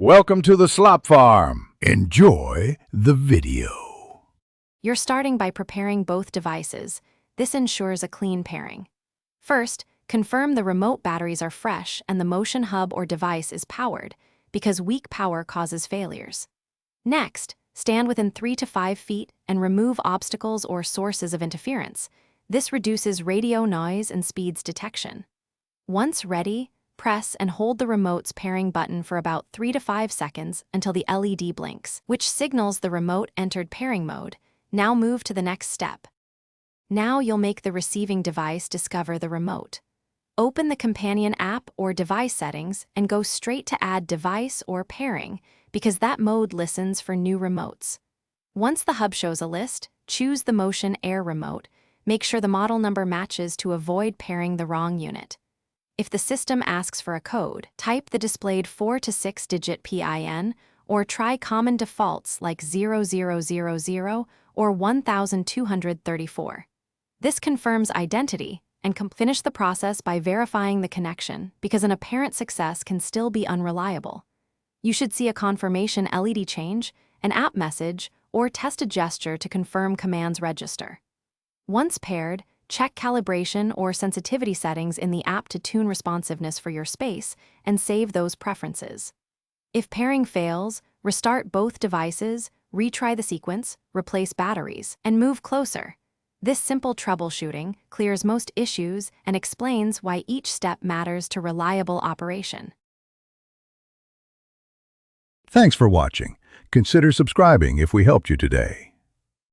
Welcome to the Slop Farm. Enjoy the video. You're starting by preparing both devices. This ensures a clean pairing. First, confirm the remote batteries are fresh and the motion hub or device is powered, because weak power causes failures. Next, stand within 3 to 5 feet and remove obstacles or sources of interference. This reduces radio noise and speeds detection. Once ready, press and hold the remote's pairing button for about 3 to 5 seconds until the LED blinks, which signals the remote entered pairing mode. Now move to the next step. Now you'll make the receiving device discover the remote. Open the companion app or device settings and go straight to add device or pairing, because that mode listens for new remotes. Once the hub shows a list, choose the Motion Air remote. Make sure the model number matches to avoid pairing the wrong unit. If the system asks for a code, type the displayed 4 to 6-digit PIN or try common defaults like 0000 or 1234. This confirms identity and can finish the process by verifying the connection, because an apparent success can still be unreliable. You should see a confirmation LED change, an app message, or test a gesture to confirm commands register. Once paired, check calibration or sensitivity settings in the app to tune responsiveness for your space and save those preferences. If pairing fails, restart both devices, retry the sequence, replace batteries, and move closer. This simple troubleshooting clears most issues and explains why each step matters to reliable operation. Thanks for watching. Consider subscribing if we helped you today.